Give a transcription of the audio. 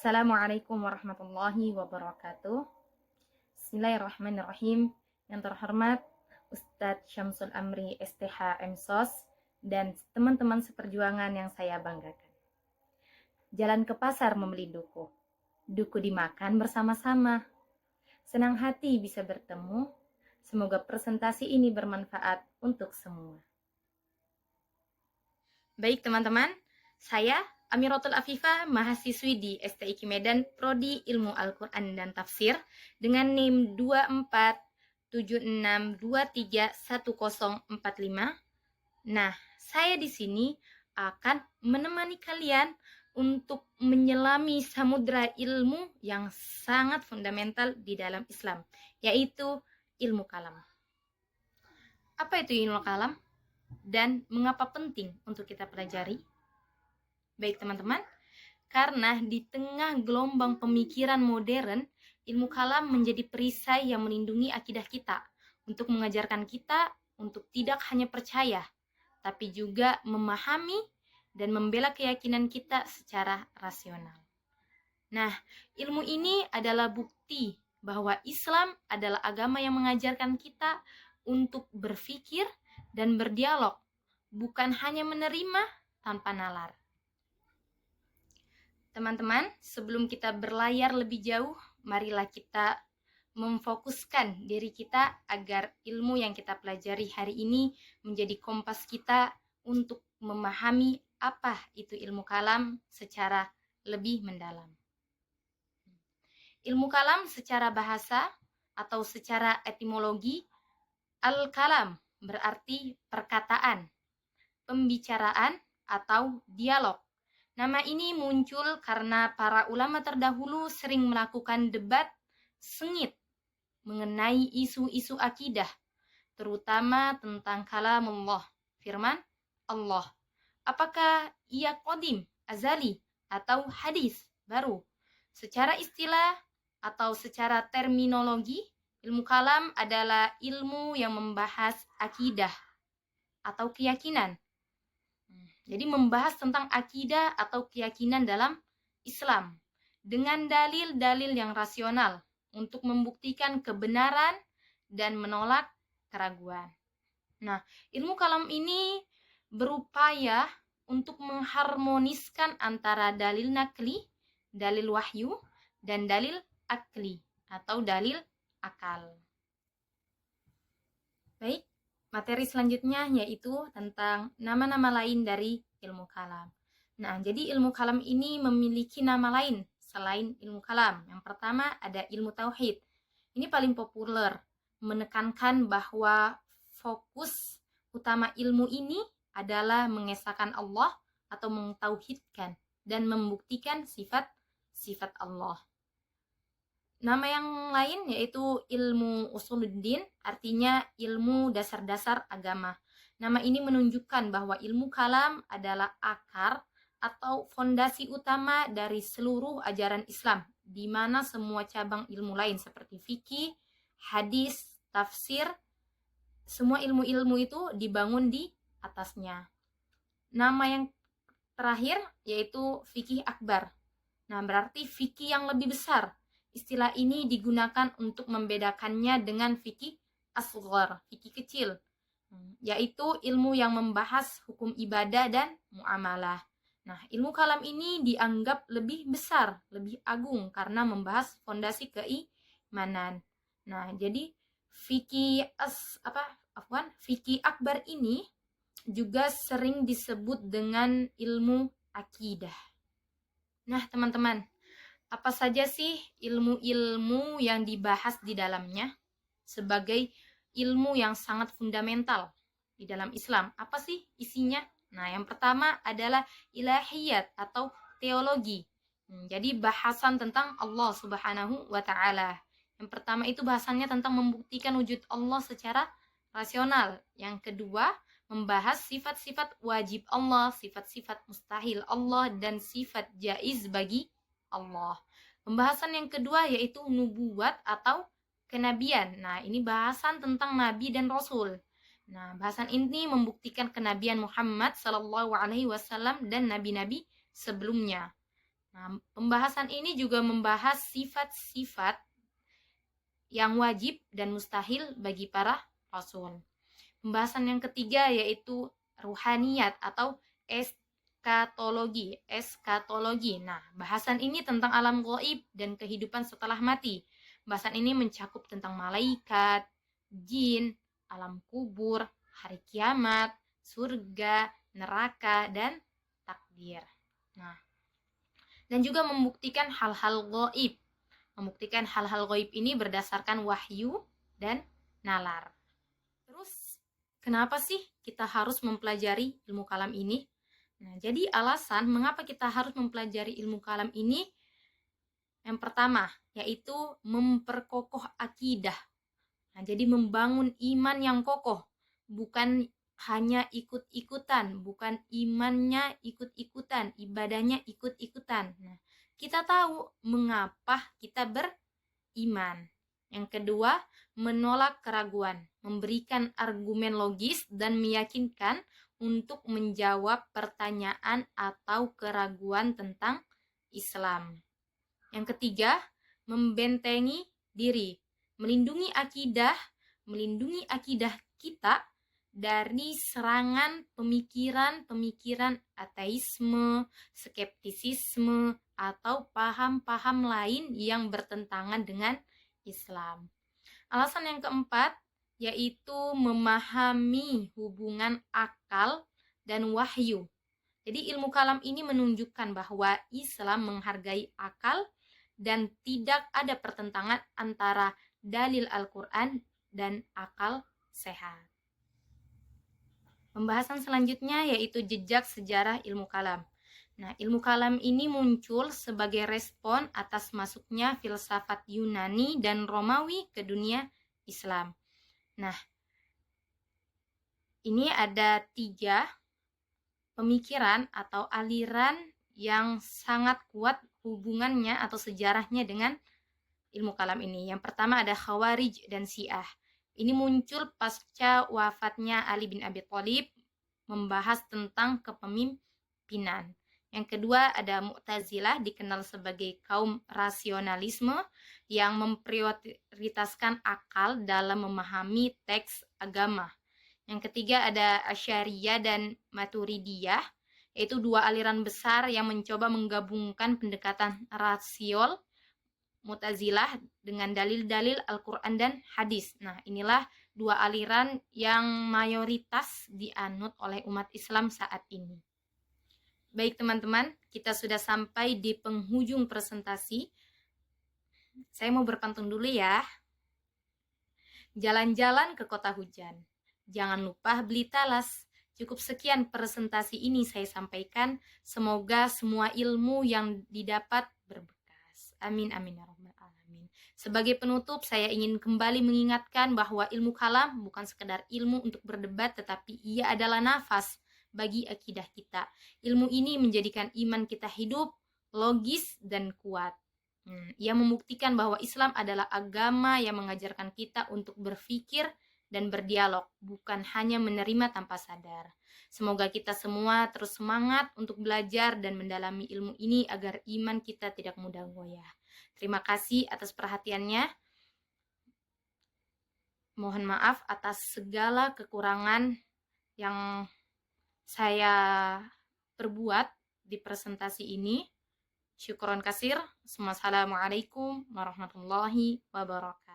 Assalamualaikum warahmatullahi wabarakatuh. Bismillahirrahmanirrahim. Yang terhormat Ustadz Syamsul Amri STH MSOS dan teman-teman seperjuangan yang saya banggakan. Jalan ke pasar membeli duku. Duku dimakan bersama-sama. Senang hati bisa bertemu. Semoga presentasi ini bermanfaat untuk semua. Baik teman-teman, saya Amiratul Afifah, mahasiswi di STIQ Medan, Prodi Ilmu Al-Quran dan Tafsir, dengan NIM 2476231045. Nah, saya di sini akan menemani kalian untuk menyelami samudra ilmu yang sangat fundamental di dalam Islam, yaitu ilmu kalam. Apa itu ilmu kalam? Dan mengapa penting untuk kita pelajari? Baik teman-teman, karena di tengah gelombang pemikiran modern, ilmu kalam menjadi perisai yang melindungi akidah kita, untuk mengajarkan kita untuk tidak hanya percaya, tapi juga memahami dan membela keyakinan kita secara rasional. Nah, ilmu ini adalah bukti bahwa Islam adalah agama yang mengajarkan kita untuk berpikir dan berdialog, bukan hanya menerima tanpa nalar. Teman-teman, sebelum kita berlayar lebih jauh, marilah kita memfokuskan diri kita agar ilmu yang kita pelajari hari ini menjadi kompas kita untuk memahami apa itu ilmu kalam secara lebih mendalam. Ilmu kalam secara bahasa atau secara etimologi, al-kalam berarti perkataan, pembicaraan atau dialog. Nama ini muncul karena para ulama terdahulu sering melakukan debat sengit mengenai isu-isu akidah, terutama tentang kalamullah, firman Allah. Apakah ia qadim, azali, atau hadis baru? Secara istilah atau secara terminologi, ilmu kalam adalah ilmu yang membahas akidah atau keyakinan. Jadi membahas tentang akidah atau keyakinan dalam Islam dengan dalil-dalil yang rasional untuk membuktikan kebenaran dan menolak keraguan. Nah, ilmu kalam ini berupaya untuk mengharmoniskan antara dalil nakli, dalil wahyu, dan dalil akli atau dalil akal. Baik. Materi selanjutnya yaitu tentang nama-nama lain dari ilmu kalam. Nah, jadi ilmu kalam ini memiliki nama lain selain ilmu kalam. Yang pertama ada ilmu tauhid. Ini paling populer, menekankan bahwa fokus utama ilmu ini adalah mengesahkan Allah atau mentauhidkan dan membuktikan sifat-sifat Allah. Nama yang lain yaitu ilmu usuluddin, artinya ilmu dasar-dasar agama. Nama ini menunjukkan bahwa ilmu kalam adalah akar atau fondasi utama dari seluruh ajaran Islam, di mana semua cabang ilmu lain seperti fikih, hadis, tafsir, semua ilmu-ilmu itu dibangun di atasnya. Nama yang terakhir yaitu fikih akbar. Nah, berarti fikih yang lebih besar. Istilah ini digunakan untuk membedakannya dengan fikih asghar, fikih kecil, yaitu ilmu yang membahas hukum ibadah dan muamalah. Nah, ilmu kalam ini dianggap lebih besar, lebih agung karena membahas fondasi keimanan. Nah, jadi fikih fikih akbar ini juga sering disebut dengan ilmu akidah. Nah, teman-teman, apa saja sih ilmu-ilmu yang dibahas di dalamnya sebagai ilmu yang sangat fundamental di dalam Islam? Apa sih isinya? Nah, yang pertama adalah ilahiyat atau teologi. Jadi bahasan tentang Allah Subhanahu wa Ta'ala. Yang pertama itu bahasannya tentang membuktikan wujud Allah secara rasional. Yang kedua, membahas sifat-sifat wajib Allah, sifat-sifat mustahil Allah, dan sifat jaiz bagi Allah. Pembahasan yang kedua yaitu nubuat atau kenabian. Nah, ini bahasan tentang nabi dan rasul. Nah, bahasan ini membuktikan kenabian Muhammad sallallahu alaihi wasallam dan nabi-nabi sebelumnya. Nah, pembahasan ini juga membahas sifat-sifat yang wajib dan mustahil bagi para rasul. Pembahasan yang ketiga yaitu ruhaniyat atau eskatologi. Eskatologi. Nah, bahasan ini tentang alam gaib dan kehidupan setelah mati. Bahasan ini mencakup tentang malaikat, jin, alam kubur, hari kiamat, surga, neraka, dan takdir. Nah, dan juga membuktikan hal-hal gaib. Membuktikan hal-hal gaib ini berdasarkan wahyu dan nalar. Terus, kenapa sih kita harus mempelajari ilmu kalam ini? Nah, jadi alasan mengapa kita harus mempelajari ilmu kalam ini, yang pertama, yaitu memperkokoh akidah. Nah, jadi membangun iman yang kokoh, bukan hanya ikut-ikutan, bukan imannya ikut-ikutan, ibadahnya ikut-ikutan. Nah, kita tahu mengapa kita beriman. Yang kedua, menolak keraguan, memberikan argumen logis dan meyakinkan untuk menjawab pertanyaan atau keraguan tentang Islam. Yang ketiga, membentengi diri, melindungi akidah kita dari serangan pemikiran ateisme, skeptisisme, atau paham-paham lain yang bertentangan dengan Islam. Alasan yang keempat yaitu memahami hubungan akal dan wahyu. Jadi ilmu kalam ini menunjukkan bahwa Islam menghargai akal dan tidak ada pertentangan antara dalil Al-Quran dan akal sehat. Pembahasan selanjutnya yaitu jejak sejarah ilmu kalam. Nah, ilmu kalam ini muncul sebagai respon atas masuknya filsafat Yunani dan Romawi ke dunia Islam. Nah, ini ada 3 pemikiran atau aliran yang sangat kuat hubungannya atau sejarahnya dengan ilmu kalam ini. Yang pertama ada Khawarij dan Syiah. Ini muncul pasca wafatnya Ali bin Abi Thalib, membahas tentang kepemimpinan. Yang kedua ada Mu'tazilah, dikenal sebagai kaum rasionalisme yang memprioritaskan akal dalam memahami teks agama. Yang ketiga ada Asy'ariyah dan Maturidiyah, yaitu 2 aliran besar yang mencoba menggabungkan pendekatan rasional Mu'tazilah dengan dalil-dalil Al-Quran dan hadis. Nah, inilah 2 aliran yang mayoritas dianut oleh umat Islam saat ini. Baik teman-teman, kita sudah sampai di penghujung presentasi. Saya mau berpantun dulu ya. Jalan-jalan ke kota hujan. Jangan lupa beli talas. Cukup sekian presentasi ini saya sampaikan. Semoga semua ilmu yang didapat berbekas. Amin amin ya rabbal alamin. Sebagai penutup, saya ingin kembali mengingatkan bahwa ilmu kalam bukan sekedar ilmu untuk berdebat, tetapi ia adalah nafas bagi akidah kita. Ilmu ini menjadikan iman kita hidup, logis, dan kuat. Ia membuktikan bahwa Islam adalah agama yang mengajarkan kita untuk berpikir dan berdialog, bukan hanya menerima tanpa sadar. Semoga kita semua terus semangat untuk belajar dan mendalami ilmu ini agar iman kita tidak mudah goyah. Terima kasih atas perhatiannya. Mohon maaf atas segala kekurangan yang saya perbuat di presentasi ini. Syukron kasir. Wassalamualaikum warahmatullahi wabarakatuh.